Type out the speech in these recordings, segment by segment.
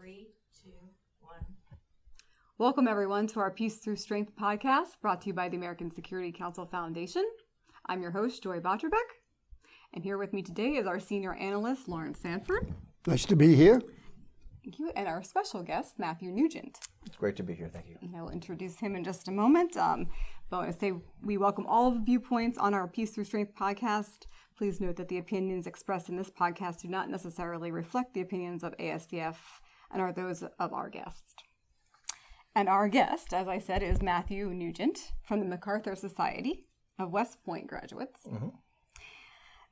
3, 2, 1. Welcome, everyone, to our Peace Through Strength podcast, brought to you by the American Security Council Foundation. I'm your host, Joy Votrobek, and here with me today is our senior analyst, Laurence Sanford. Nice to be here. Thank you. And our special guest, Matthew Newgent. It's great to be here. Thank you. And I will introduce him in just a moment. But I want to say we welcome all viewpoints on our Peace Through Strength podcast. Please note that the opinions expressed in this podcast do not necessarily reflect the opinions of ASCF and are those of our guests. And our guest, as I said, is Matthew Newgent from the MacArthur Society of West Point graduates. Mm-hmm.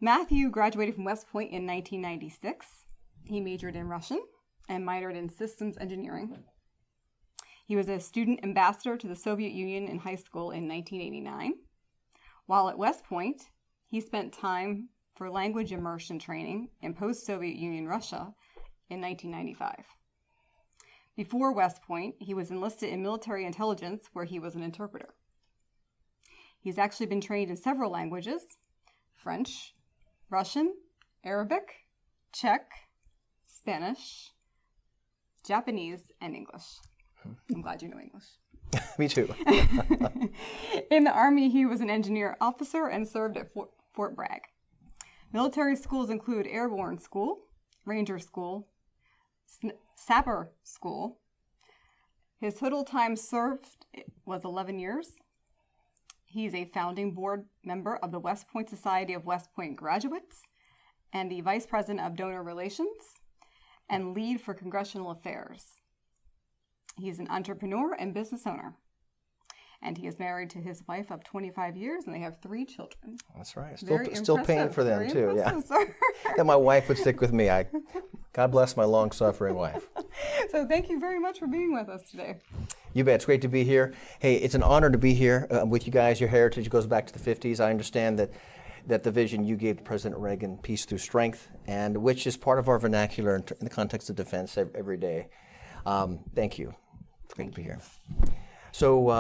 Matthew graduated from West Point in 1996. He majored in Russian and minored in systems engineering. He was a student ambassador to the Soviet Union in high school in 1989. While at West Point, he spent time for language immersion training in post-Soviet Union Russia in 1995. Before West Point, he was enlisted in military intelligence, where he was an interpreter. He's actually been trained in several languages: French, Russian, Arabic, Czech, Spanish, Japanese, and English. I'm glad you know English. Me too. In the Army, he was an engineer officer and served at Fort Bragg. Military schools include Airborne School, Ranger School, Sapper School. His total time served was 11 years. He's a founding board member of the West Point Society of West Point Graduates and the vice president of donor relations and lead for congressional affairs. He's an entrepreneur and business owner. And he is married to his wife of 25 years, and they have 3 children. That's right. Very Still paying for them, too. Yeah. Sir. That my wife would stick with me. God bless my long-suffering wife. So thank you very much for being with us today. You bet. It's great to be here. Hey, it's an honor to be here with you guys. Your heritage goes back to the 50s. I understand that the vision you gave to President Reagan, peace through strength, and which is part of our vernacular in the context of defense every day. Thank you. It's great to be here. So,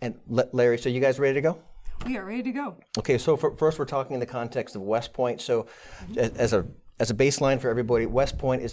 and Larry, so you guys ready to go? We are ready to go. Okay, so first we're talking in the context of West Point. So, as a baseline for everybody, West Point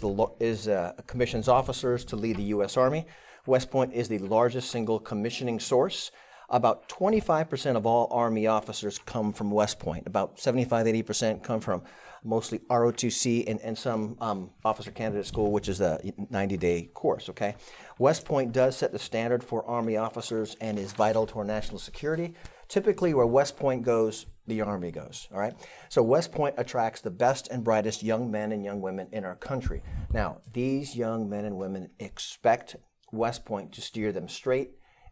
commissions officers to lead the U.S. Army. West Point is the largest single commissioning source. About 25% of all Army officers come from West Point. About 75-80% come from mostly ROTC and some officer candidate school, which is a 90-day course, okay? West Point does set the standard for Army officers and is vital to our national security. Typically, where West Point goes, the Army goes, all right? So West Point attracts the best and brightest young men and young women in our country. Now, these young men and women expect West Point to steer them straight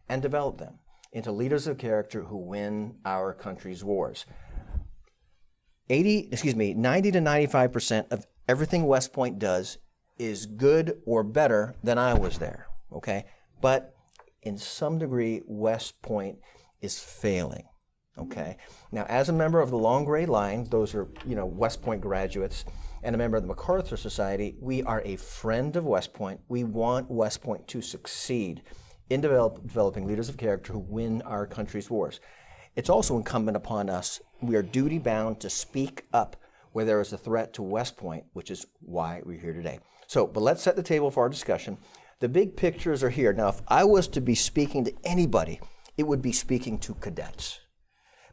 and develop them into leaders of character who win our country's wars. 90 to 95% of everything West Point does is good or better than I was there, okay? But in some degree, West Point is failing, okay? Now, as a member of the Long Gray Line, those are, West Point graduates, and a member of the MacArthur Society, we are a friend of West Point. We want West Point to succeed in developing leaders of character who win our country's wars. It's also incumbent upon us, we are duty-bound to speak up where there is a threat to West Point, which is why we're here today. But let's set the table for our discussion. The big pictures are here. Now, if I was to be speaking to anybody, it would be speaking to cadets.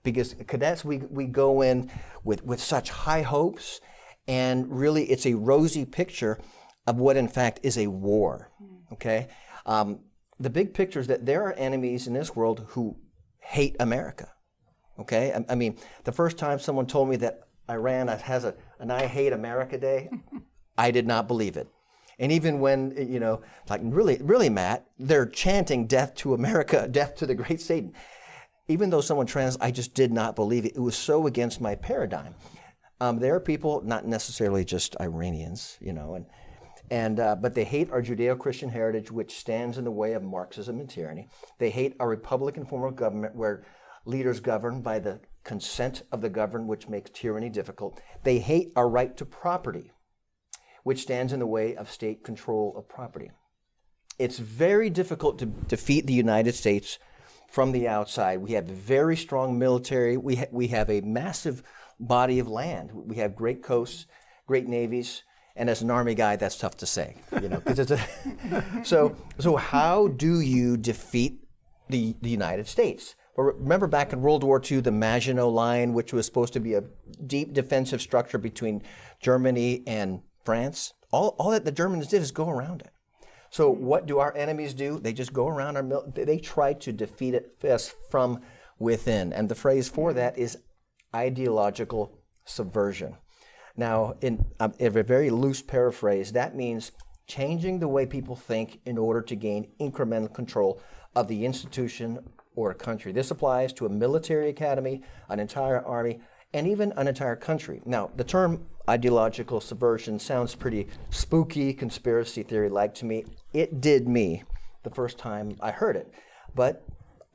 Because cadets, we go in with such high hopes, and really it's a rosy picture of what in fact is a war, okay? The big picture is that there are enemies in this world who hate America, okay? I mean, the first time someone told me that Iran has an I Hate America Day, I did not believe it. And even when, really, Matt, they're chanting death to America, death to the great Satan. Even though someone I just did not believe it. It was so against my paradigm. There are people, not necessarily just Iranians, but they hate our Judeo-Christian heritage, which stands in the way of Marxism and tyranny. They hate our Republican form of government, where leaders govern by the consent of the governed, which makes tyranny difficult. They hate our right to property, which stands in the way of state control of property. It's very difficult to defeat the United States from the outside. We have a very strong military. We have a massive body of land. We have great coasts, great navies, And as an Army guy, that's tough to say, you know, because it's a so how do you defeat the United States? Well, remember back in World War II, the Maginot Line, which was supposed to be a deep defensive structure between Germany and France? All that the Germans did is go around it. So what do our enemies do? They just go around they try to defeat us from within. And the phrase for that is ideological subversion. Now, in a very loose paraphrase, that means changing the way people think in order to gain incremental control of the institution or a country. This applies to a military academy, an entire army, and even an entire country. Now, the term ideological subversion sounds pretty spooky, conspiracy theory-like to me. It did me the first time I heard it. But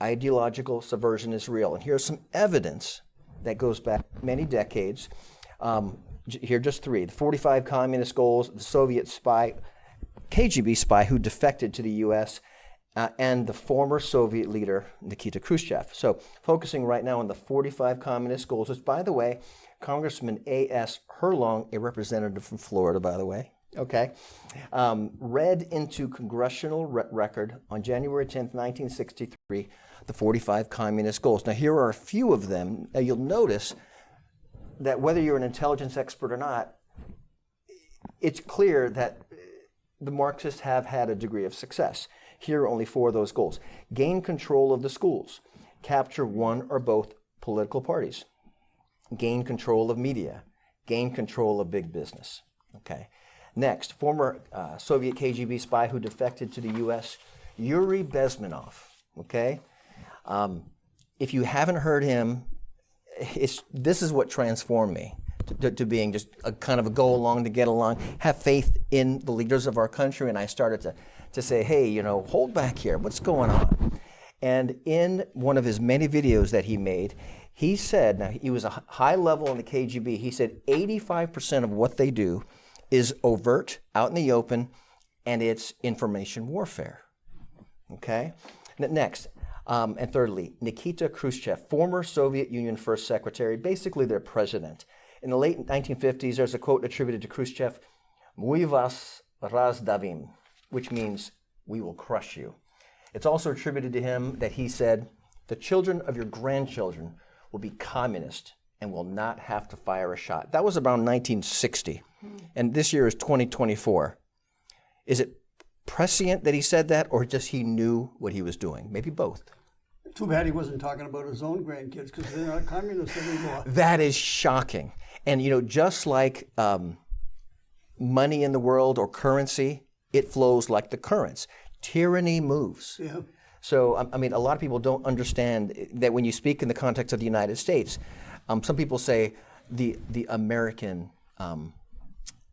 ideological subversion is real. And here's some evidence that goes back many decades. Here are just three. The 45 communist goals, the Soviet spy, KGB spy who defected to the U.S., and the former Soviet leader, Nikita Khrushchev. So focusing right now on the 45 communist goals, which, by the way, Congressman A.S. Herlong, a representative from Florida, by the way, okay, read into congressional record on January 10th, 1963, the 45 communist goals. Now, here are a few of them. Now, you'll notice that whether you're an intelligence expert or not, it's clear that the Marxists have had a degree of success. Here are only four of those goals. Gain control of the schools. Capture one or both political parties. Gain control of media. Gain control of big business. Okay. Next, former Soviet KGB spy who defected to the U.S., Yuri Bezmenov. Okay. If you haven't heard him, this is what transformed me to being just a kind of a go along to get along, have faith in the leaders of our country, and I started to say, hey, you know, hold back here, what's going on? And in one of his many videos that he made, he said, now he was a high level in the KGB, he said 85% of what they do is overt, out in the open, and it's information warfare. Okay? Next, and thirdly, Nikita Khrushchev, former Soviet Union first secretary, basically their president. In the late 1950s, there's a quote attributed to Khrushchev, "Мы вас раздавим," which means, we will crush you. It's also attributed to him that he said, the children of your grandchildren will be communist and will not have to fire a shot. That was around 1960. And this year is 2024. Is it prescient that he said that, or just he knew what he was doing? Maybe both. Too bad he wasn't talking about his own grandkids, because they're not communists anymore. That is shocking. And, you know, just like money in the world or currency, it flows like the currents. Tyranny moves. Yeah. So, I mean, a lot of people don't understand that when you speak in the context of the United States, some people say the American,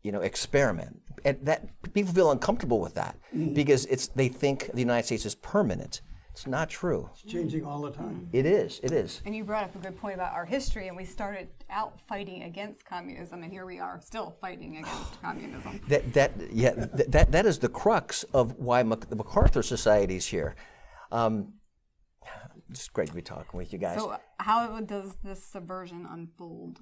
experiment. And that people feel uncomfortable with that because they think the United States is permanent. It's not true. It's changing all the time. It is. It is. And you brought up a good point about our history, and we started out fighting against communism, and here we are still fighting against communism. That is the crux of why the MacArthur Society is here. It's great to be talking with you guys. So how does this subversion unfold?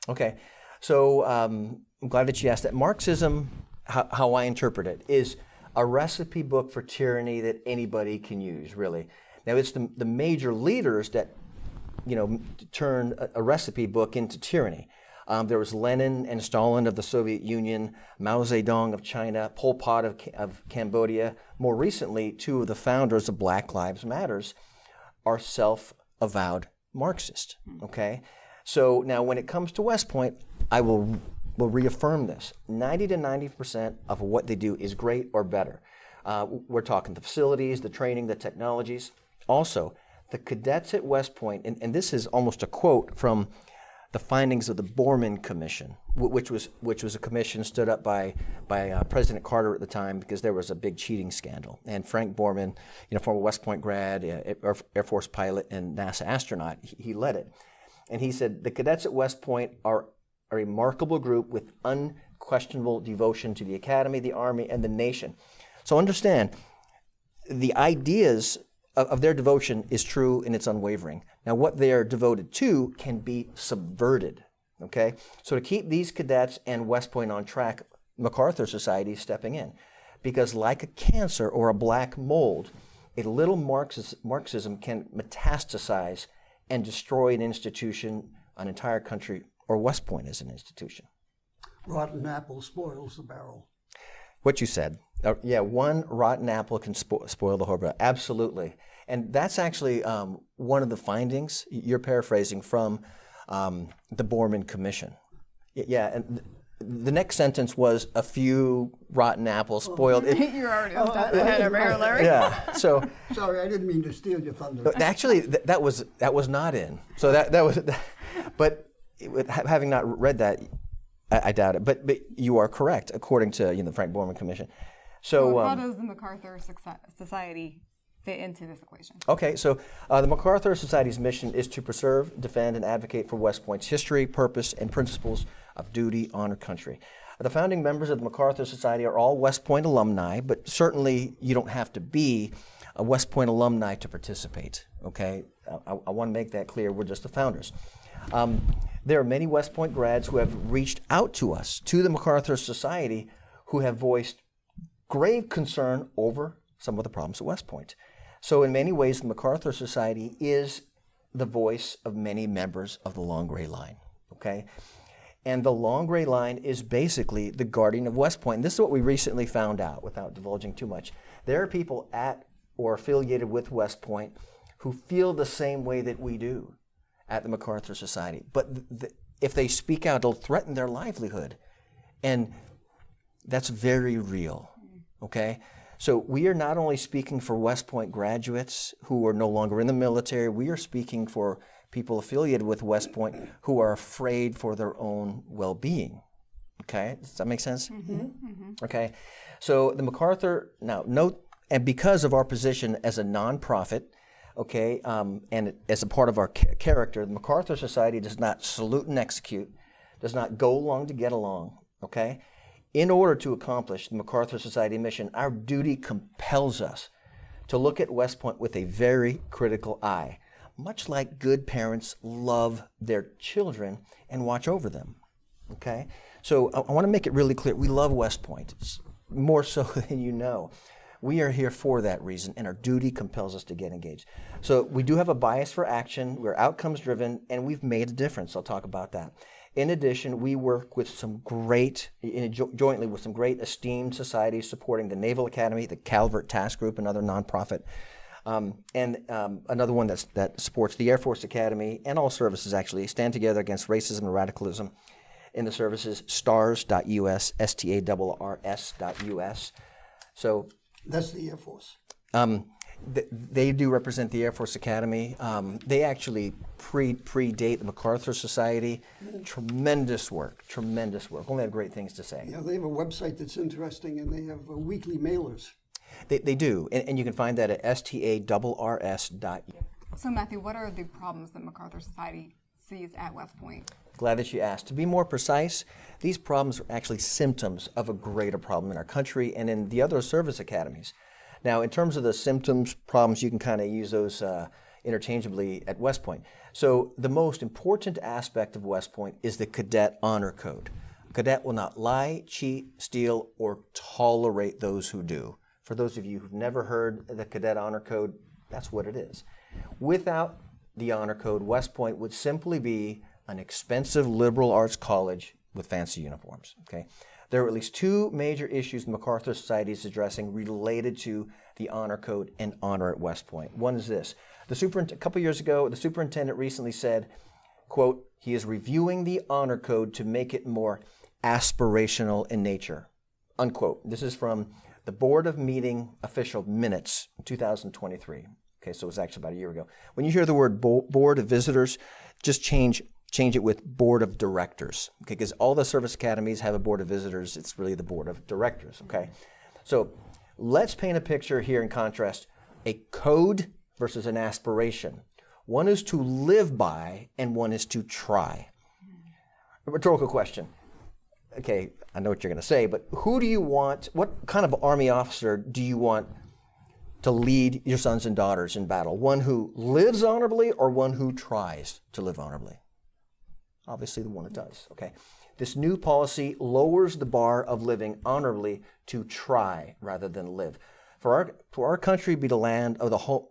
Okay. So I'm glad that you asked that. Marxism, how I interpret it, is a recipe book for tyranny that anybody can use, really. Now, it's the major leaders that, turn a recipe book into tyranny. There was Lenin and Stalin of the Soviet Union, Mao Zedong of China, Pol Pot of Cambodia. More recently, two of the founders of Black Lives Matters are self-avowed Marxist, okay? So now when it comes to West Point, I will reaffirm this. 90 to 90% of what they do is great or better. We're talking the facilities, the training, the technologies. Also, the cadets at West Point, and this is almost a quote from the findings of the Borman Commission, which was a commission stood up by President Carter at the time because there was a big cheating scandal. And Frank Borman, former West Point grad, Air Force pilot, and NASA astronaut, he led it. And he said, the cadets at West Point are a remarkable group with unquestionable devotion to the Academy, the Army, and the nation. So understand, the ideas of their devotion is true and it's unwavering. Now, what they are devoted to can be subverted, okay? So to keep these cadets and West Point on track, MacArthur Society is stepping in. Because like a cancer or a black mold, a little Marxism can metastasize and destroy an institution, an entire country, or West Point as an institution. Rotten apple spoils the barrel. What you said. Yeah, one rotten apple can spoil the whole barrel. Absolutely. And that's actually one of the findings, you're paraphrasing, from the Borman Commission. Yeah, and the next sentence was a few rotten apples spoiled. You're already on top of the head over here, Larry. Yeah, so. Sorry, I didn't mean to steal your thunder. Actually, that was not in. So that was, but having not read that, I doubt it. But you are correct, according to the Frank Borman Commission. So how does the MacArthur Society fit into this equation? Okay, so the MacArthur Society's mission is to preserve, defend, and advocate for West Point's history, purpose, and principles of duty, honor, country. The founding members of the MacArthur Society are all West Point alumni, but certainly you don't have to be a West Point alumni to participate, okay? I want to make that clear. We're just the founders. There are many West Point grads who have reached out to us, to the MacArthur Society, who have voiced grave concern over some of the problems at West Point. So in many ways, the MacArthur Society is the voice of many members of the Long Gray Line, okay? And the Long Gray Line is basically the guardian of West Point. And this is what we recently found out, without divulging too much. There are people at or affiliated with West Point who feel the same way that we do at the MacArthur Society. But if they speak out, it'll threaten their livelihood. And that's very real, okay? So we are not only speaking for West Point graduates who are no longer in the military, we are speaking for people affiliated with West Point who are afraid for their own well-being. Okay, does that make sense? Mm-hmm. Mm-hmm. Okay, so the MacArthur, now note, and because of our position as a nonprofit, okay, and as a part of our character, the MacArthur Society does not salute and execute, does not go along to get along, okay? In order to accomplish the MacArthur Society mission, our duty compels us to look at West Point with a very critical eye, much like good parents love their children and watch over them, okay? So I want to make it really clear, we love West Point, more so than you know. We are here for that reason, and our duty compels us to get engaged. So we do have a bias for action, we're outcomes driven, and we've made a difference. I'll talk about that. In addition, we work with some great, jointly with some great esteemed societies supporting the Naval Academy, the Calvert Task Group, another nonprofit, and another one that supports the Air Force Academy and all services actually, Stand Together Against Racism and Radicalism in the services, stars.us, STARRS.us. So that's the Air Force. They do represent the Air Force Academy. They actually predate the MacArthur Society. Tremendous work. Only have great things to say. Yeah, they have a website that's interesting, and they have weekly mailers. They do, and you can find that at STARRS.us. So Matthew, what are the problems that MacArthur Society sees at West Point? Glad that you asked. To be more precise, these problems are actually symptoms of a greater problem in our country and in the other service academies. Now, in terms of the symptoms, problems, you can kind of use those interchangeably at West Point. So the most important aspect of West Point is the cadet honor code. A cadet will not lie, cheat, steal, or tolerate those who do. For those of you who've never heard the cadet honor code, that's what it is. Without the honor code, West Point would simply be an expensive liberal arts college with fancy uniforms, okay? There are at least two major issues the MacArthur Society is addressing related to the honor code and honor at West Point. One is this. A couple years ago, the superintendent recently said, quote, he is reviewing the honor code to make it more aspirational in nature, unquote. This is from the Board of Meeting official minutes in 2023. Okay, so it was actually about a year ago. When you hear the word Board of Visitors, just change it with Board of Directors, okay? Because all the service academies have a Board of Visitors. It's really the Board of Directors, okay? So let's paint a picture here in contrast, a code versus an aspiration. One is to live by and one is to try. A rhetorical question. Okay, I know what you're going to say, but who do you want, what kind of Army officer do you want to lead your sons and daughters in battle? One who lives honorably or one who tries to live honorably? Obviously the one that does, okay? This new policy lowers the bar of living honorably to try rather than live. For our country to be the land of the home,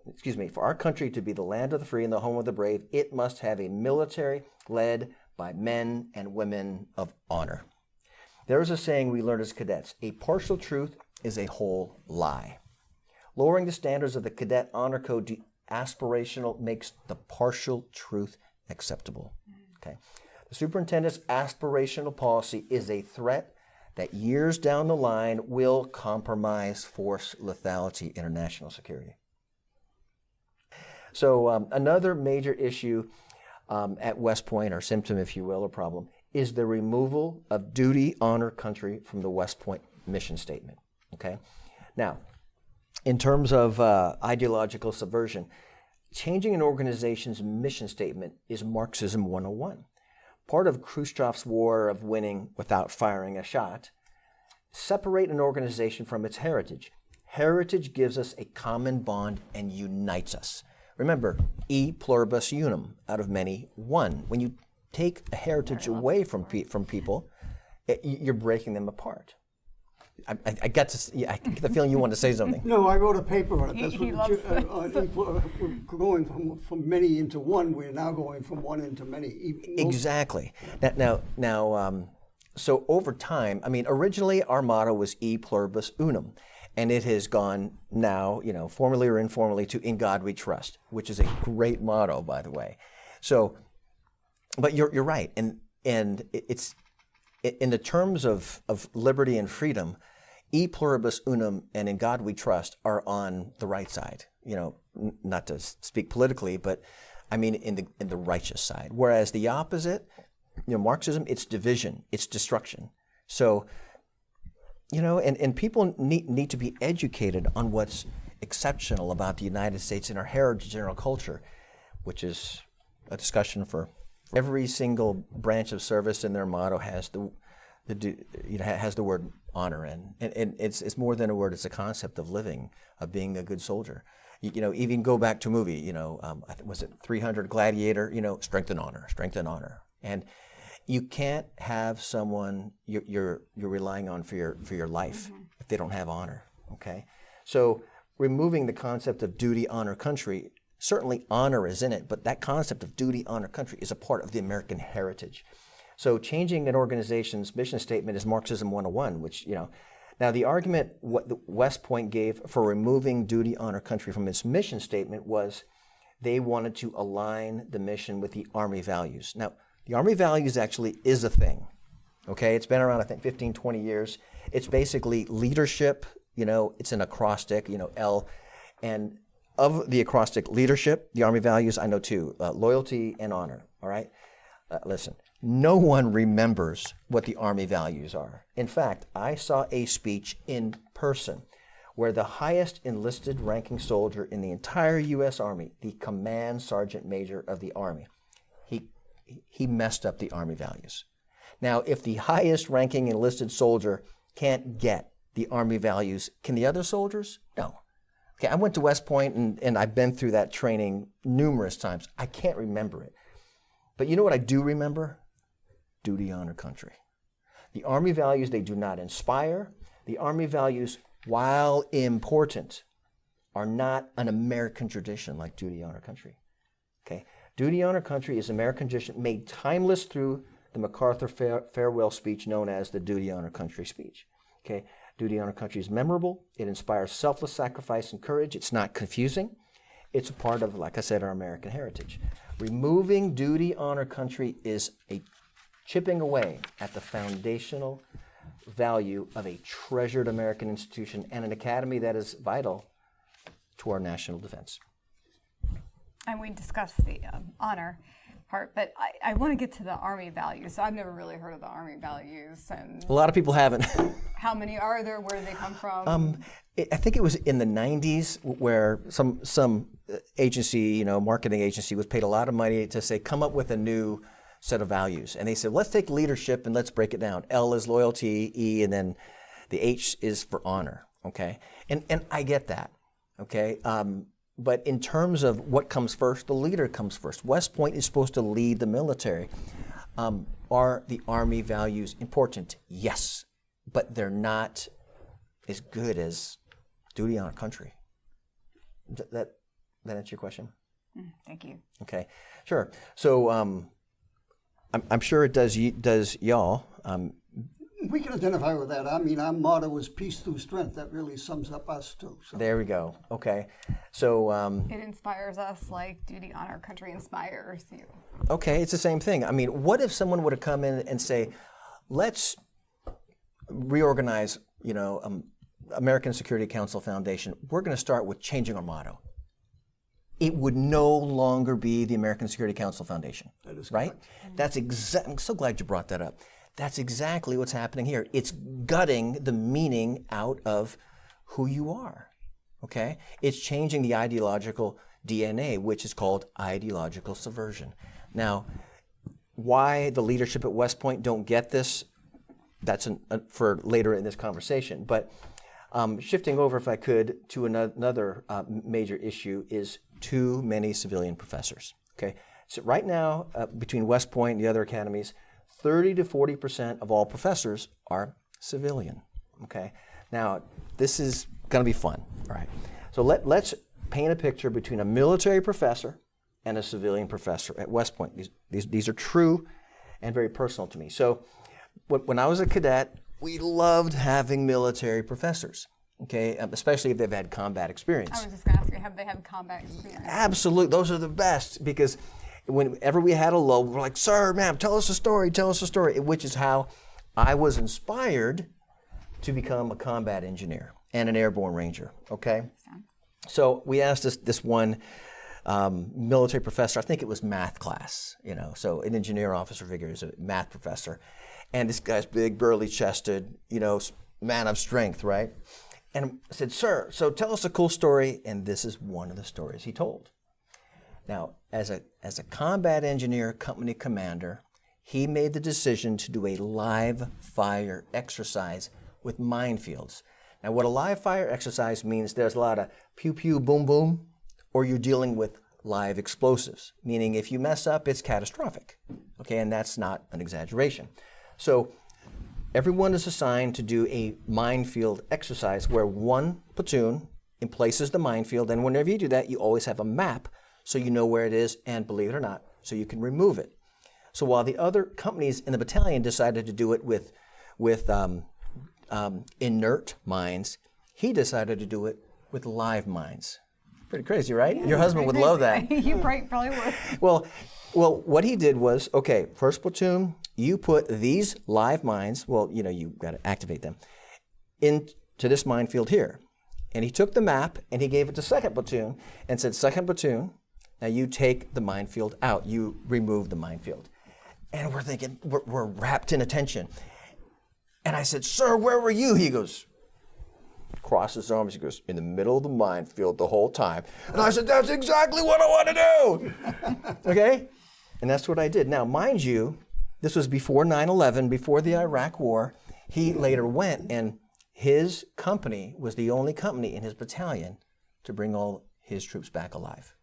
for our country to be the land of the free and the home of the brave, it must have a military led by men and women of honor. There is a saying we learned as cadets: a partial truth is a whole lie. Lowering the standards of the cadet honor code to aspirational makes the partial truth acceptable. Okay. The superintendent's aspirational policy is a threat that years down the line will compromise force lethality, international security. So another major issue at West Point, or symptom, if you will, or problem, is the removal of duty, honor, country from the West Point mission statement. Okay. Now, in terms of ideological subversion, changing an organization's mission statement is Marxism 101. Part of Khrushchev's war of winning without firing a shot. Separate an organization from its heritage. Heritage gives us a common bond and unites us. Remember, e pluribus unum, out of many, one. When you take a heritage away from people, you're breaking them apart. I get the feeling you want to say something. No, I wrote a paper on it. That's He what loves this. we're going from many into one. We're now going from one into many. Exactly. Now, so over time, I mean, originally our motto was e pluribus unum, and it has gone now, formally or informally, to in God we trust, which is a great motto, by the way. So, but you're right, and it's in the terms of liberty and freedom, e pluribus unum and in God we trust are on the right side. Not to speak politically, but I mean in the righteous side. Whereas the opposite, Marxism, it's division, it's destruction. So, and people need to be educated on what's exceptional about the United States and our heritage and our culture, which is a discussion for every single branch of service. In their motto has has the word honor in, and it's more than a word. It's a concept of living, of being a good soldier. Even go back to a movie. Was it 300 Gladiator? Strength and honor, and you can't have someone you're relying on for your life if they don't have honor. Okay, so removing the concept of duty, honor, country. Certainly honor is in it, but that concept of duty, honor, country is a part of the American heritage. So changing an organization's mission statement is Marxism 101, which, now the argument what the West Point gave for removing duty, honor, country from its mission statement was they wanted to align the mission with the Army values. Now, the Army values actually is a thing, okay? It's been around, I think, 15, 20 years. It's basically leadership, it's an acrostic, L, and of the acrostic leadership, the Army values, I know two, loyalty and honor, all right? Listen, no one remembers what the Army values are. In fact, I saw a speech in person where the highest enlisted ranking soldier in the entire U.S. Army, the command sergeant major of the Army, he messed up the Army values. Now, if the highest ranking enlisted soldier can't get the Army values, can the other soldiers? No. Okay, I went to West Point and I've been through that training numerous times. I can't remember it. But you know what I do remember? Duty, honor, country. The Army values, they do not inspire. The Army values, while important, are not an American tradition like duty, honor, country. Okay? Duty, honor, country is American tradition made timeless through the MacArthur farewell speech known as the Duty, Honor, Country speech. Okay? Duty, honor, country is memorable. It inspires selfless sacrifice and courage. It's not confusing. It's a part of, like I said, our American heritage. Removing duty, honor, country is a chipping away at the foundational value of a treasured American institution and an academy that is vital to our national defense. And we discussed the honor part, but I want to get to the Army values. So I've never really heard of the Army values, and A lot of people haven't. how many are there? Where do they come from? I think it was in the 90s where some agency, marketing agency was paid a lot of money to say, come up with a new set of values. And they said, let's take leadership and let's break it down. L is loyalty, E, and then the H is for honor, okay? And I get that, okay? But in terms of what comes first, the leader comes first. West Point is supposed to lead the military. Are the Army values important? Yes, but they're not as good as duty on our country. That answer your question? Thank you. Okay, sure. So I'm sure it does y'all. We can identify with that. I mean, our motto is peace through strength. That really sums up us too. So. There we go. Okay, so It inspires us like duty on our country inspires you. okay, it's the same thing. I mean, what if someone would have come in and say, let's reorganize, American Security Council Foundation. We're going to start with changing our motto. It would no longer be the American Security Council Foundation, That is right? correct. That's I'm so glad you brought that up. That's exactly what's happening here. It's gutting the meaning out of who you are, okay? It's changing the ideological DNA, which is called ideological subversion. Now, why the leadership at West Point don't get this, that's for later in this conversation. But shifting over, if I could, to another major issue is too many civilian professors, okay? So right now, between West Point and the other academies, 30 to 40% of all professors are civilian, okay? Now, this is going to be fun, all right? So let's paint a picture between a military professor and a civilian professor at West Point. These are true and very personal to me. So when I was a cadet, we loved having military professors, okay? Especially if they've had combat experience. I was just going to ask you, have they had combat experience? Absolutely, those are the best, because whenever we had a lull, we're like, sir, ma'am, tell us a story, which is how I was inspired to become a combat engineer and an airborne ranger, okay? So we asked this one military professor, I think it was math class, so an engineer officer figure is a math professor, and this guy's big, burly-chested, man of strength, right? And I said, sir, so tell us a cool story, and this is one of the stories he told. Now, as a combat engineer, company commander, he made the decision to do a live fire exercise with minefields. Now, what a live fire exercise means, there's a lot of pew pew, boom boom, or you're dealing with live explosives, meaning if you mess up, it's catastrophic. Okay, and that's not an exaggeration. So everyone is assigned to do a minefield exercise where one platoon emplaces the minefield, and whenever you do that, you always have a map so you know where it is, and believe it or not, so you can remove it. So while the other companies in the battalion decided to do it with inert mines, he decided to do it with live mines. Pretty crazy, right? Yeah, your husband would love that. You probably would. Well, what he did was, okay, first platoon, you put these live mines, you got to activate them, into this minefield here. And he took the map and he gave it to second platoon and said, second platoon, now you take the minefield out. You remove the minefield. And we're thinking, we're wrapped in attention. And I said, sir, where were you? He goes, cross his arms, he goes, in the middle of the minefield the whole time. And I said, that's exactly what I want to do. Okay? And that's what I did. Now, mind you, this was before 9/11, before the Iraq War. He later went, and his company was the only company in his battalion to bring all his troops back alive.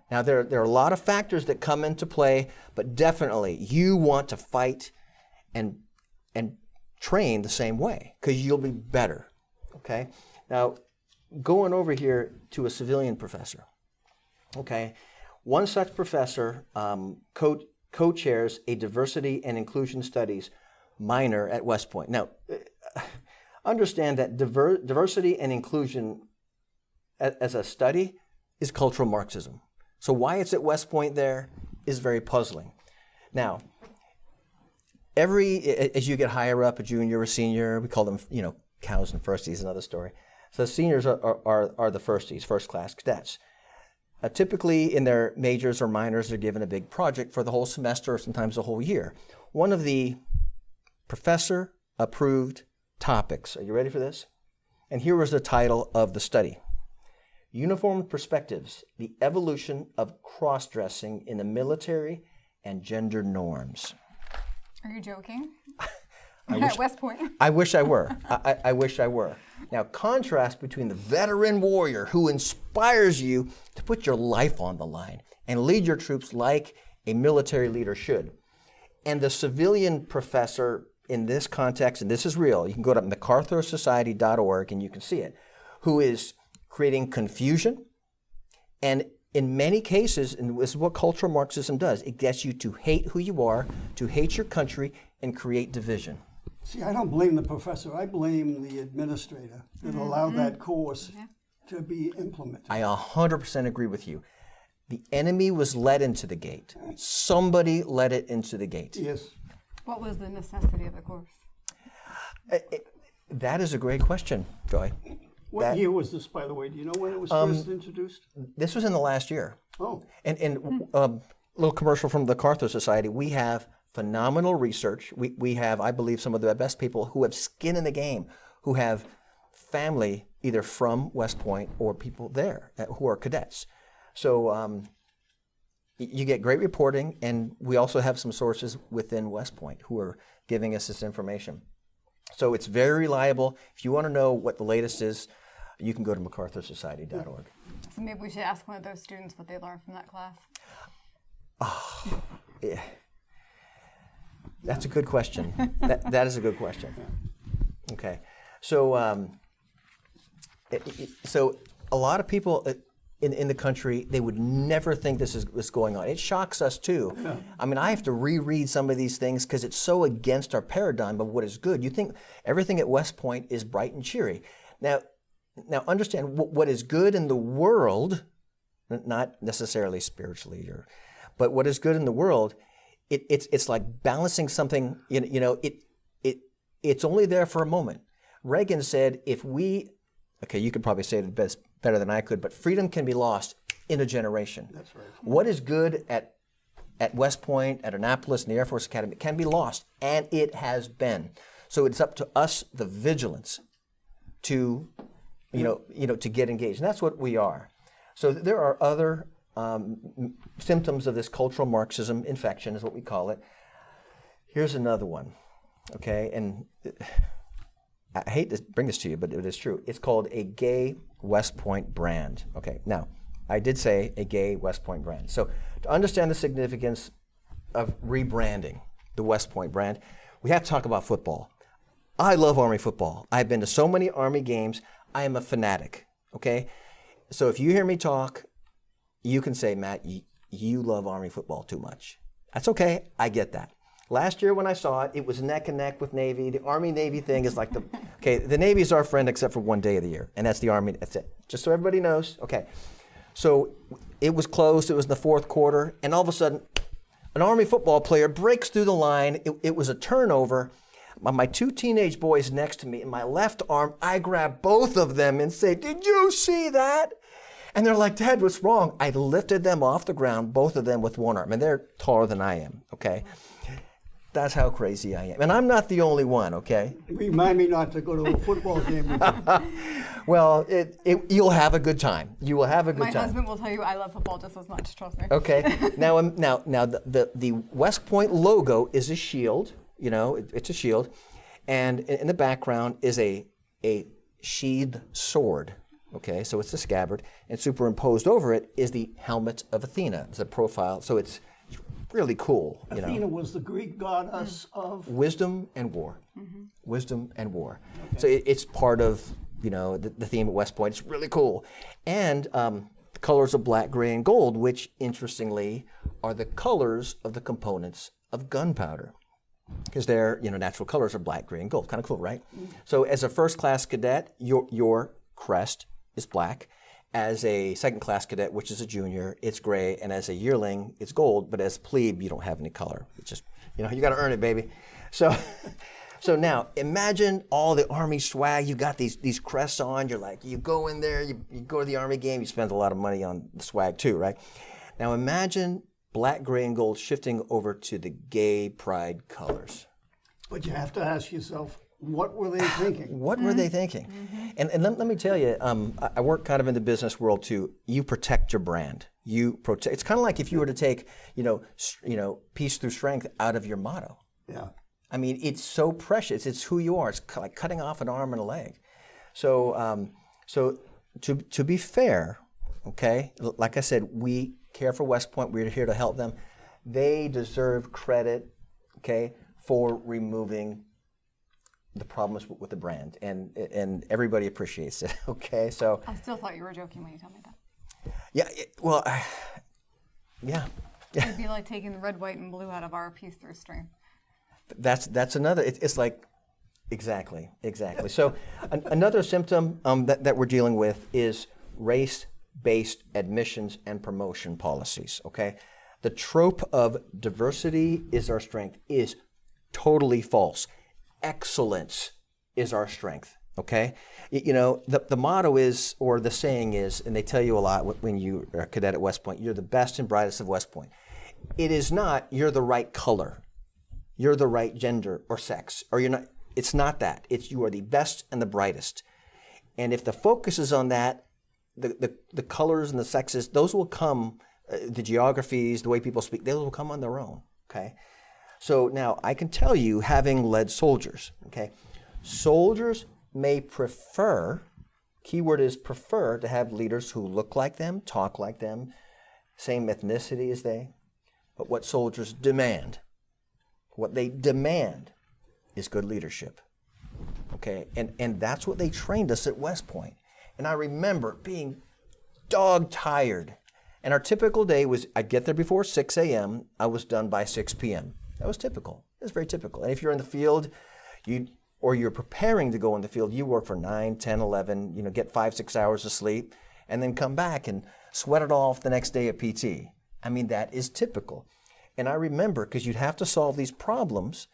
Now, there are a lot of factors that come into play, but definitely you want to fight and train the same way, because you'll be better. Okay? Now, going over here to a civilian professor. Okay? One such professor co-chairs a diversity and inclusion studies minor at West Point. Now, understand that diversity and inclusion as a study is cultural Marxism. So why it's at West Point there is very puzzling. Now, as you get higher up, a junior or senior, we call them, cows and firsties, another story. So seniors are the firsties, first class cadets. Typically in their majors or minors, they're given a big project for the whole semester or sometimes the whole year. One of the professor-approved topics, are you ready for this? And here was the title of the study. Uniformed Perspectives, the Evolution of Cross-Dressing in the Military and Gender Norms. Are you joking? At West Point? I wish I were. I wish I were. Now, contrast between the veteran warrior who inspires you to put your life on the line and lead your troops like a military leader should, And the civilian professor in this context, and this is real, you can go to MacArthurSociety.org and you can see it, who is creating confusion. And in many cases, and this is what cultural Marxism does, it gets you to hate who you are, to hate your country, and create division. See, I don't blame the professor. I blame the administrator that allowed that course to be implemented. I 100% agree with you. The enemy was led into the gate. Somebody led it into the gate. Yes. What was the necessity of the course? That is a great question, Joy. What year was this, by the way? Do you know when it was first introduced? This was in the last year. Oh. And little commercial from the MacArthur Society. We have phenomenal research. We have, I believe, some of the best people who have skin in the game, who have family either from West Point or people there who are cadets. So you get great reporting, and we also have some sources within West Point who are giving us this information. So it's very reliable. If you want to know what the latest is, you can go to MacArthurSociety.org. So maybe we should ask one of those students what they learned from that class. Oh, yeah. That's a good question. That is a good question. Okay, so so a lot of people in the country, they would never think this is going on. It shocks us too. Yeah. I mean, I have to reread some of these things because it's so against our paradigm of what is good. You think everything at West Point is bright and cheery. Now understand what is good in the world, not necessarily spiritually, but what is good in the world. It's like balancing something. It's only there for a moment. Reagan said, you could probably say it better than I could, but freedom can be lost in a generation. That's right. What is good at West Point, at Annapolis, and the Air Force Academy can be lost, and it has been. So it's up to us, the vigilance, to to get engaged, and that's what we are. So there are other symptoms of this cultural Marxism infection, is what we call it. Here's another one, okay? And I hate to bring this to you, but it is true. It's called a gay West Point brand. Okay, now, I did say a gay West Point brand. So to understand the significance of rebranding the West Point brand, we have to talk about football. I love Army football. I've been to so many Army games. I am a fanatic, okay? So if you hear me talk, you can say, Matt, you love Army football too much. That's okay. I get that. Last year when I saw it, it was neck and neck with Navy. The Army-Navy thing is like the Navy is our friend except for one day of the year, and that's the Army. That's it. Just so everybody knows. Okay. So it was closed. It was in the fourth quarter, and all of a sudden, an Army football player breaks through the line. It was a turnover. My two teenage boys next to me, in my left arm, I grab both of them and say, "Did you see that?" And they're like, "Dad, what's wrong?" I lifted them off the ground, both of them with one arm, and they're taller than I am, okay? That's how crazy I am. And I'm not the only one, okay? Remind me not to go to a football game with you. Well, you'll have a good time. You will have a good time. My husband will tell you I love football just as much, trust me. Okay. Now the West Point logo is a shield, it's a shield. And in the background is a sheathed sword. Okay, so it's the scabbard, and superimposed over it is the helmet of Athena. It's a profile, so it's really cool. Athena was the Greek goddess of wisdom and war. Mm-hmm. Wisdom and war. Okay. So it's part of the theme at West Point. It's really cool, and the colors of black, gray, and gold, which interestingly are the colors of the components of gunpowder, because their natural colors are black, gray, and gold. Kind of cool, right? Mm-hmm. So as a first class cadet, your crest is black. As a second class cadet, which is a junior, it's gray, and as a yearling, it's gold, but as plebe, you don't have any color. It's just, you got to earn it, baby. So now, imagine all the Army swag. You got these crests on. You're like, you go in there, you go to the Army game, you spend a lot of money on the swag too, right? Now imagine black, gray, and gold shifting over to the gay pride colors. But you have to ask yourself, what were they thinking? What were they thinking? Mm-hmm. And let me tell you, I work kind of in the business world too. You protect your brand. It's kind of like if you were to take, peace through strength out of your motto. Yeah. I mean, it's so precious. It's who you are. It's like cutting off an arm and a leg. So, to be fair, okay, like I said, we care for West Point. We're here to help them. They deserve credit okay, for removing the problems with the brand, and everybody appreciates it. Okay, so I still thought you were joking when you told me that. yeah, yeah. It'd be like taking the red, white, and blue out of our piece through strength. That's another. It's like exactly. So another symptom that we're dealing with is race-based admissions and promotion policies. Okay, the trope of diversity is our strength is totally false. Excellence is our strength. Okay, you know, the motto is, or the saying is, and they tell you a lot when you are a cadet at West Point, you're the best and brightest of West Point. It is not you're the right color, you're the right gender or sex, or you're not. It's not that. It's you are the best and the brightest. And if the focus is on that, the colors and the sexes, those will come, the geographies, the way people speak, those will come on their own. Okay. So now I can tell you, having led soldiers, okay, soldiers may prefer, keyword is prefer, to have leaders who look like them, talk like them, same ethnicity as they. But what soldiers demand, what they demand is good leadership. Okay, and that's what they trained us at West Point. And I remember being dog tired. And our typical day was I'd get there before 6 a.m. I was done by 6 p.m. That was typical. It was very typical. And if you're in the field, you're preparing to go in the field, you work for 9, 10, 11, get 5-6 hours of sleep, and then come back and sweat it off the next day at PT. I mean, that is typical. And I remember, because you'd have to solve these problems,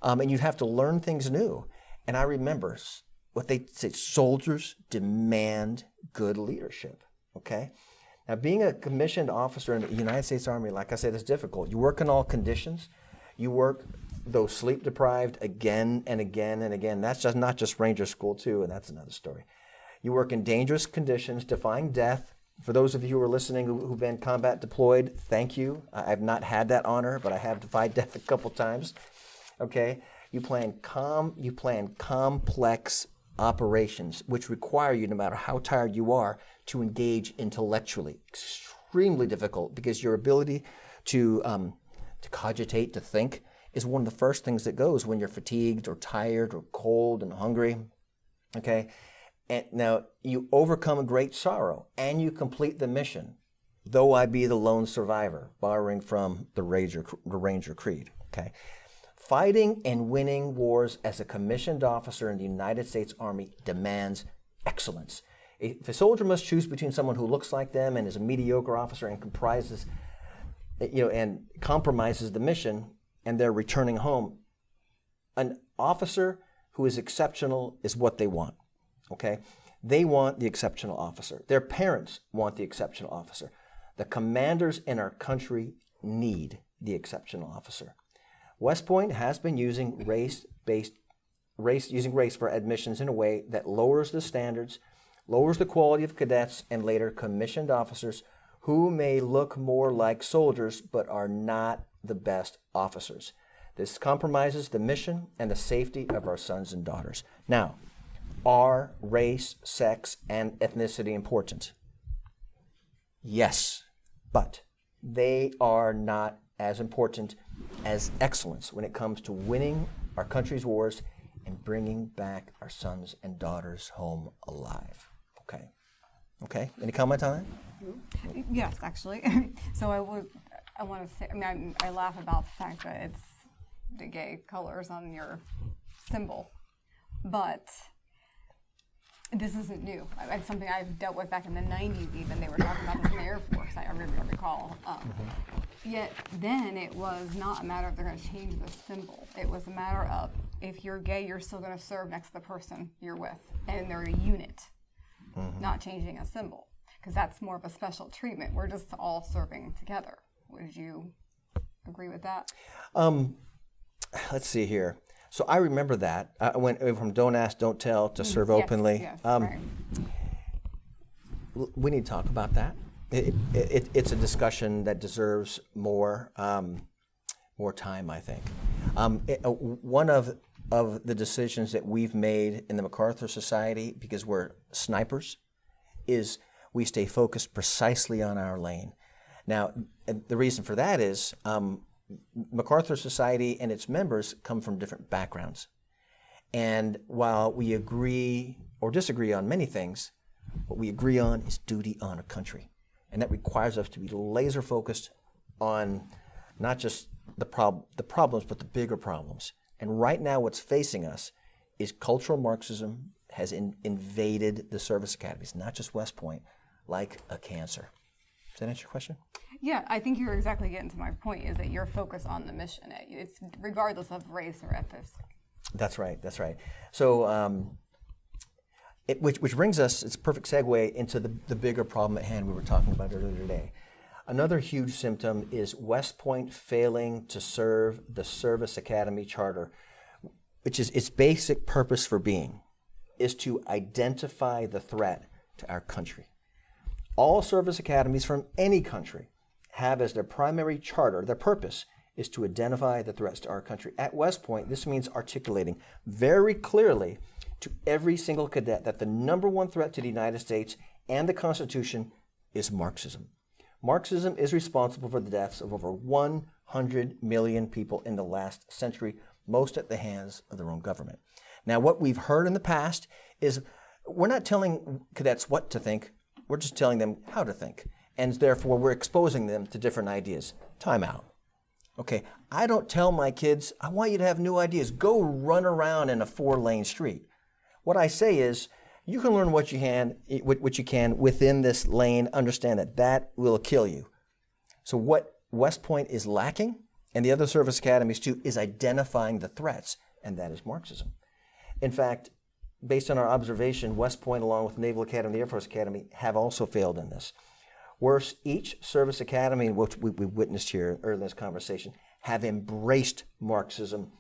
and you'd have to learn things new. And I remember what they say, soldiers demand good leadership, okay? Now, being a commissioned officer in the United States Army, like I said, is difficult. You work in all conditions. You work, though sleep deprived, again and again and again. That's just not just Ranger School, too, and that's another story. You work in dangerous conditions, defying death. For those of you who are listening who've been combat deployed, thank you. I've not had that honor, but I have defied death a couple times. Okay? You plan complex operations, which require you, no matter how tired you are, to engage intellectually. Extremely difficult, because your ability to cogitate, to think, is one of the first things that goes when you're fatigued or tired or cold and hungry. Okay? And now you overcome a great sorrow and you complete the mission, though I be the lone survivor, borrowing from the Ranger Creed. Okay? Fighting and winning wars as a commissioned officer in the United States Army demands excellence. If a soldier must choose between someone who looks like them and is a mediocre officer and and compromises the mission, and they're returning home, an officer who is exceptional is what they want. Okay? They want the exceptional officer. Their parents want the exceptional officer. The commanders in our country need the exceptional officer. West Point has been using race for admissions in a way that lowers the standards, lowers the quality of cadets and later commissioned officers who may look more like soldiers but are not the best officers. This compromises the mission and the safety of our sons and daughters. Now, are race, sex, and ethnicity important? Yes, but they are not as important as excellence when it comes to winning our country's wars and bringing back our sons and daughters home alive. Okay? Okay? Any comment on that? Yes, actually. So I want to say, I laugh about the fact that it's the gay colors on your symbol, but this isn't new. It's something I've dealt with back in the 90s even. They were talking about this in the Air Force, I recall. Yet then it was not a matter of they're going to change the symbol. It was a matter of, if you're gay, you're still going to serve next to the person you're with. And they're a unit, not changing a symbol. Because that's more of a special treatment. We're just all serving together. Would you agree with that? Let's see here. So I remember that. I went from don't ask, don't tell to serve openly. Yes, right. We need to talk about that. It's a discussion that deserves more time, I think. One of the decisions that we've made in the MacArthur Society, because we're snipers, is we stay focused precisely on our lane. Now, the reason for that is MacArthur Society and its members come from different backgrounds. And while we agree or disagree on many things, what we agree on is duty, honor, country. And that requires us to be laser focused on not just the problems, but the bigger problems. And right now what's facing us is cultural Marxism has invaded the service academies, not just West Point, like a cancer. Does that answer your question? Yeah, I think you're exactly getting to my point, is that you're focused on the mission. It's regardless of race or ethnicity. That's right. So, which brings us, it's a perfect segue into the bigger problem at hand we were talking about earlier today. Another huge symptom is West Point failing to serve the Service Academy Charter, which is its basic purpose for being, is to identify the threat to our country. All service academies from any country have as their primary charter, their purpose is to identify the threats to our country. At West Point, this means articulating very clearly to every single cadet that the number one threat to the United States and the Constitution is Marxism. Marxism is responsible for the deaths of over 100 million people in the last century, most at the hands of their own government. Now, what we've heard in the past is we're not telling cadets what to think, we're just telling them how to think. And therefore, we're exposing them to different ideas. Time out. Okay, I don't tell my kids, I want you to have new ideas. Go run around in a 4-lane street. What I say is, you can learn what you can within this lane. Understand that will kill you. So what West Point is lacking, and the other service academies too, is identifying the threats, and that is Marxism. In fact, based on our observation, West Point, along with Naval Academy and the Air Force Academy, have also failed in this. Worse, each service academy, which we witnessed here earlier in this conversation, have embraced Marxism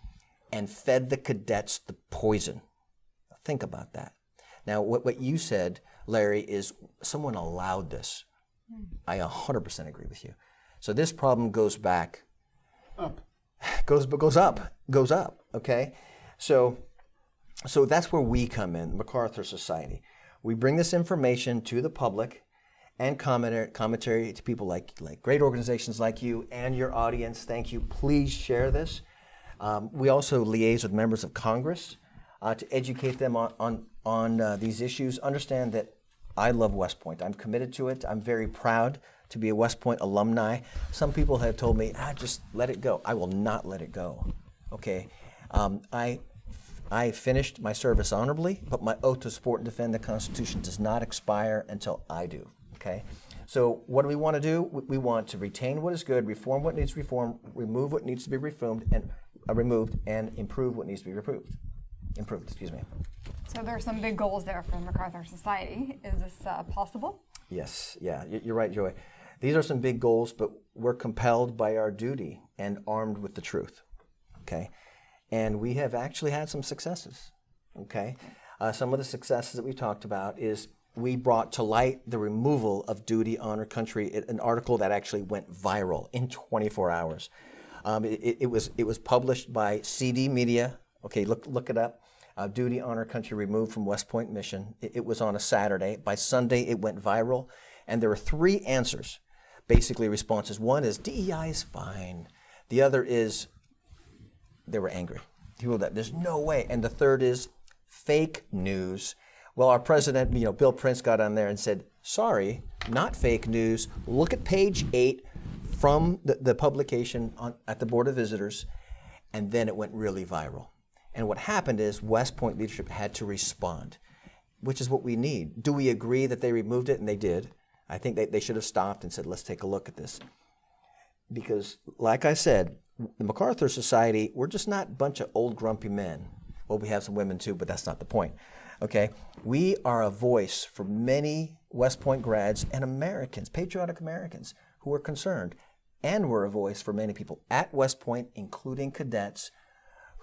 and fed the cadets the poison. Think about that. Now, what you said, Larry, is someone allowed this. I 100% agree with you. So this problem goes back, goes up. Okay, so that's where we come in, MacArthur Society. We bring this information to the public and commentary to people like great organizations like you and your audience. Thank you. Please share this. We also liaise with members of Congress to educate them on these issues. Understand that I love West Point. I'm committed to it. I'm very proud to be a West Point alumni. Some people have told me, just let it go. I will not let it go. Okay. I finished my service honorably, but my oath to support and defend the Constitution does not expire until I do. Okay, so what do we want to do? We want to retain what is good, reform what needs reformed, remove what needs to be removed, and improve what needs to be improved. Excuse me. So there are some big goals there for MacArthur Society. Is this possible? Yes, yeah, you're right, Joy. These are some big goals, but we're compelled by our duty and armed with the truth. Okay, and we have actually had some successes. Okay, some of the successes that we talked about is we brought to light the removal of duty, honor, country, an article that actually went viral in 24 hours. It was published by CD Media. Okay, look it up. Duty, honor, country removed from West Point mission. It was on a Saturday. By Sunday, it went viral. And there were 3 answers, basically responses. One is DEI is fine. The other is they were angry. People that there's no way. And the third is fake news. Well, our president, Bill Prince got on there and said, sorry, not fake news. Look at page 8 from the publication at the Board of Visitors, and then it went really viral. And what happened is West Point leadership had to respond, which is what we need. Do we agree that they removed it? And they did. I think they should have stopped and said, let's take a look at this. Because, like I said, the MacArthur Society, we're just not a bunch of old grumpy men. Well, we have some women too, but that's not the point. Okay, we are a voice for many West Point grads and Americans, patriotic Americans who are concerned. And we're a voice for many people at West Point, including cadets,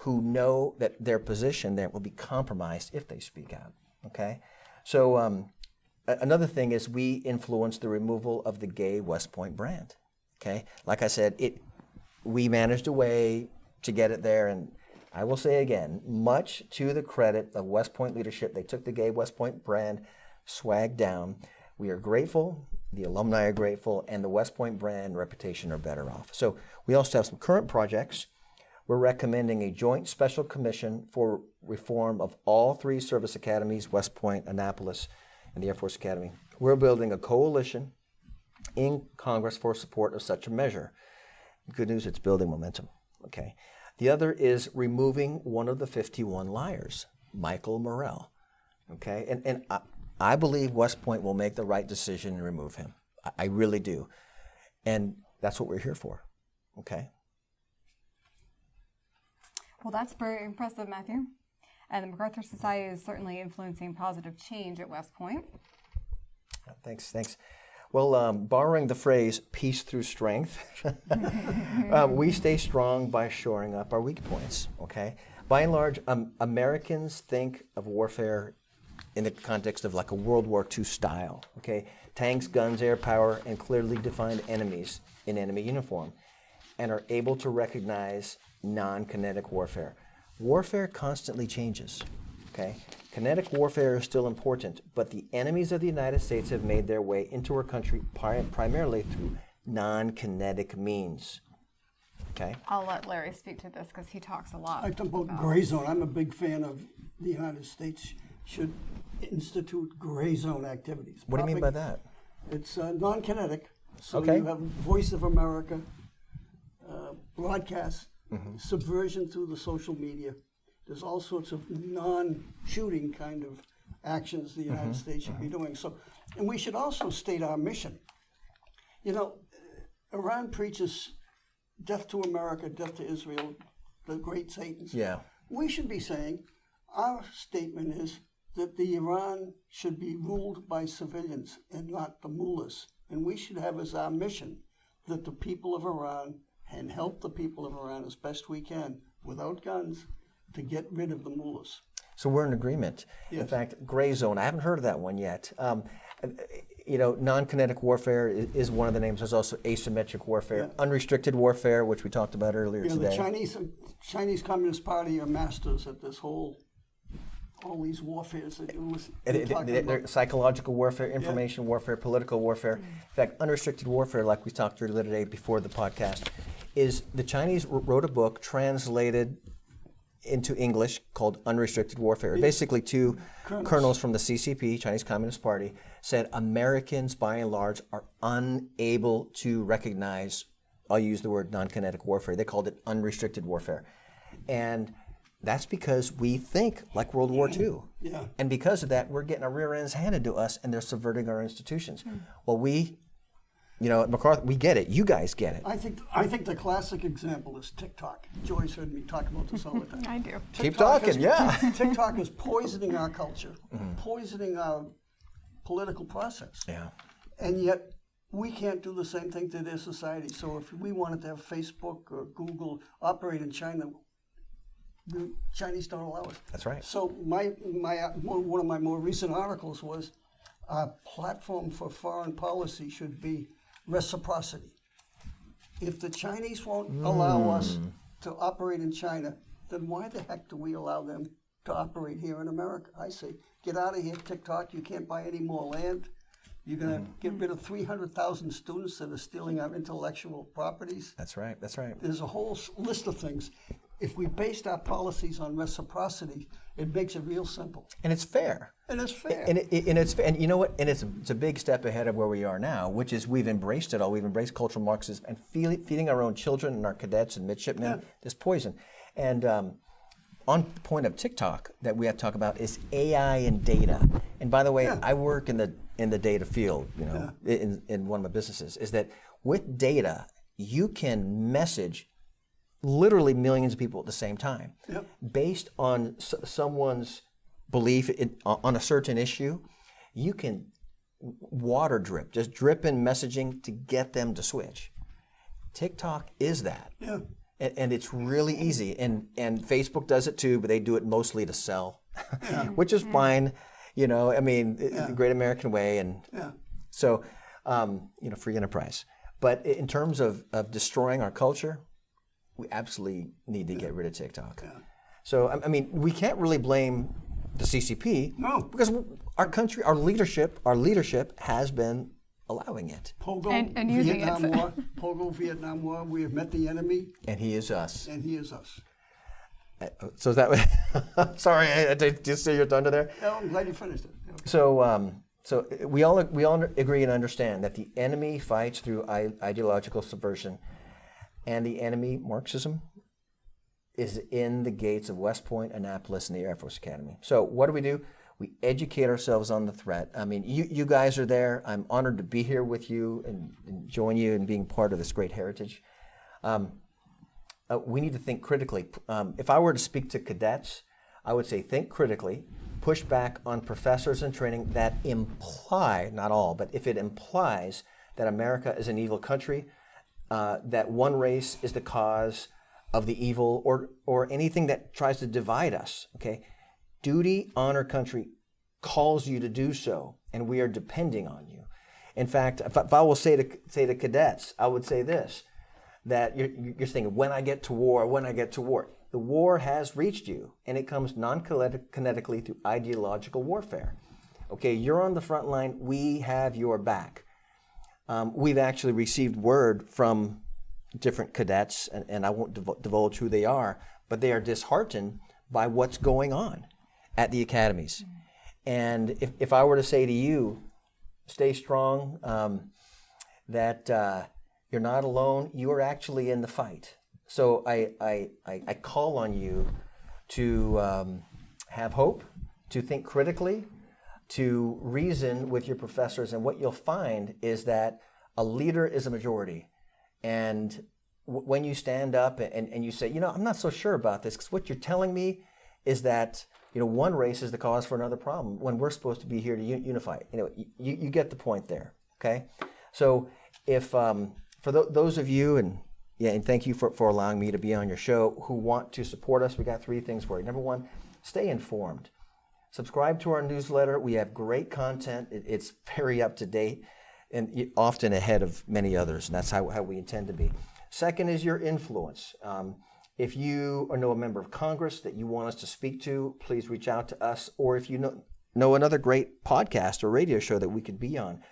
who know that their position there will be compromised if they speak out. Okay, so another thing is we influence the removal of the gay West Point brand. Okay, like I said, we managed a way to get it there, and I will say again, much to the credit of West Point leadership, they took the gay West Point brand swag down. We are grateful the alumni are grateful, and the West Point brand and reputation are better off. So we also have some current projects. We're recommending a joint special commission for reform of all 3 service academies, West Point, Annapolis, and the Air Force Academy. We're building a coalition in Congress for support of such a measure. Good news, it's building momentum. Okay. The other is removing one of the 51 liars, Michael Morrell. Okay. And I believe West Point will make the right decision and remove him. I really do. And that's what we're here for. Okay. Well, that's very impressive, Matthew. And the MacArthur Society is certainly influencing positive change at West Point. Thanks. Well, borrowing the phrase "peace through strength," we stay strong by shoring up our weak points. Okay. By and large, Americans think of warfare in the context of like a World War II style. Okay. Tanks, guns, air power, and clearly defined enemies in enemy uniform, and are able to recognize non-kinetic warfare. Warfare constantly changes. Okay. Kinetic warfare is still important, but the enemies of the United States have made their way into our country primarily through non-kinetic means. Okay? I'll let Larry speak to this because he talks a lot. I talk about gray zone. I'm a big fan of the United States should institute gray zone activities. What do you mean by that? It's non-kinetic. So Okay. you have Voice of America, broadcast, subversion through the social media. There's all sorts of non-shooting kind of actions the United States should be doing. So, and we should also state our mission. You know, Iran preaches death to America, death to Israel, the great Satans. Yeah. We should be saying, our statement is that the Iran should be ruled by civilians and not the mullahs. And we should have as our mission that the people of Iran and help the people of Iran as best we can, without guns, to get rid of the mullahs. So we're in agreement. Yes. In fact, gray zone, I haven't heard of that one yet. You know, non-kinetic warfare is one of the names. There's also asymmetric warfare, unrestricted warfare, which we talked about earlier today. The Chinese Communist Party are masters at this all these warfares that They're psychological warfare, information warfare, political warfare. In fact, unrestricted warfare, like we talked earlier today before the podcast, is the Chinese wrote a book translated into English called Unrestricted Warfare. Basically, 2 colonels from the CCP, Chinese Communist Party, said Americans, by and large, are unable to recognize, I'll use the word non-kinetic warfare. They called it unrestricted warfare. And that's because we think like World War II. Yeah. And because of that, we're getting our rear ends handed to us, and they're subverting our institutions. Well, we, you know, at MacArthur, we get it. You guys get it. I think the classic example is TikTok. Joy's heard me talk about this all the time. I do. Keep talking, yeah. TikTok is poisoning our culture, poisoning our political process. Yeah. And yet, we can't do the same thing to their society. So if we wanted to have Facebook or Google operate in China, the Chinese don't allow us. That's right. So one of my more recent articles was our platform for foreign policy should be reciprocity. If the Chinese won't allow us to operate in China, then why the heck do we allow them to operate here in America? I say, get out of here, TikTok. You can't buy any more land. You're going to get rid of 300,000 students that are stealing our intellectual properties. That's right. That's right. There's a whole list of things. If we based our policies on reciprocity, it makes it real simple. And it's fair. And it's fair. And you know what? And it's a big step ahead of where we are now, which is we've embraced it all. We've embraced cultural Marxism and feeding our own children and our cadets and midshipmen this poison. And on the point of TikTok that we have to talk about is AI and data. And by the way, I work in the data field, you know, in one of my businesses, is that with data, you can message literally millions of people at the same time. Based on someone's belief on a certain issue, you can water drip, just drip in messaging to get them to switch. TikTok is that. And it's really easy. And Facebook does it too, but they do it mostly to sell, which is fine. You know, I mean, the great American way. And so, you know, free enterprise. But in terms of destroying our culture, we absolutely need to get rid of TikTok. So, I mean, we can't really blame the CCP. No. Because our country, our leadership has been allowing it. Pogo, And using it. Vietnam War, Pogo, Vietnam War, we have met the enemy, And he is us. and he is us. So is that, sorry, I just say your thunder there. No, I'm glad you finished it. Okay. So we all agree and understand that the enemy fights through ideological subversion, and the enemy, Marxism, is in the gates of West Point, Annapolis, and the Air Force Academy. So what do? We educate ourselves on the threat. I mean, you guys are there. I'm honored to be here with you and join you in being part of this great heritage. We need to think critically. If I were to speak to cadets, I would say think critically, push back on professors in training that imply, not all, but if it implies that America is an evil country, that one race is the cause of the evil, or anything that tries to divide us, okay? Duty, honor, country calls you to do so, and we are depending on you. In fact, if I will say to cadets, I would say this, that you're thinking, when I get to war. The war has reached you, and it comes non-kinetically through ideological warfare. Okay, you're on the front line. We have your back. We've actually received word from different cadets, and I won't divulge who they are, but they are disheartened by what's going on at the academies. And if I were to say to you, stay strong, that you're not alone, you are actually in the fight. So I call on you to have hope, to think critically, to reason with your professors, and what you'll find is that a leader is a majority. And when you stand up and you say, I'm not so sure about this, because what you're telling me is that one race is the cause for another problem when we're supposed to be here to unify. You get the point there, okay? So if for those of you, and thank you for allowing me to be on your show, who want to support us, we got 3 things for you. Number 1, stay informed. Subscribe to our newsletter. We have great content. It's very up to date and often ahead of many others, and that's how we intend to be. Second is your influence. If you know a member of Congress that you want us to speak to, please reach out to us. Or if you know another great podcast or radio show that we could be on,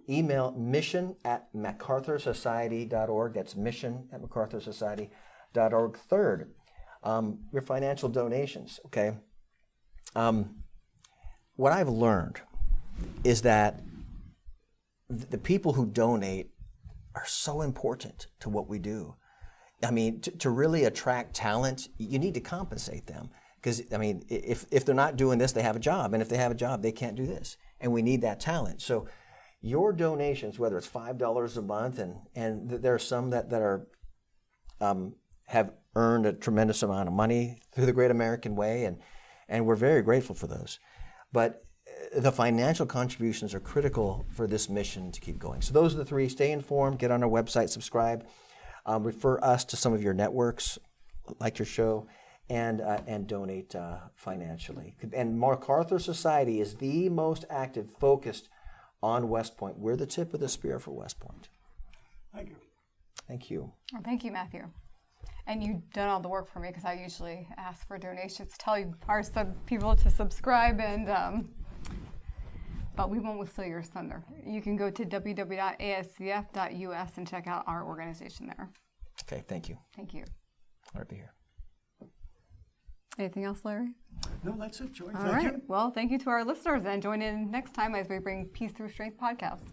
email mission@MacArthurSociety.org. That's mission@MacArthurSociety.org. Third, your financial donations, okay? What I've learned is that the people who donate are so important to what we do. I mean, to really attract talent, you need to compensate them. Because, I mean, if they're not doing this, they have a job. And if they have a job, they can't do this. And we need that talent. So your donations, whether it's $5 a month, and there are some that are have earned a tremendous amount of money through the Great American Way, and we're very grateful for those. But the financial contributions are critical for this mission to keep going. So those are the 3. Stay informed, get on our website, subscribe, refer us to some of your networks, like your show, and donate financially. And MacArthur Society is the most active, focused on West Point. We're the tip of the spear for West Point. Thank you. Thank you. Well, thank you, Matthew. And you've done all the work for me, because I usually ask for donations, tell our people to subscribe, and but we won't steal your thunder. You can go to www.ascf.us and check out our organization there. Okay, thank you. Thank you. Honored to be here. Anything else, Larry? No, that's it, Joy. All Thank right. you. Well, thank you to our listeners, and join in next time as we bring Peace Through Strength podcast.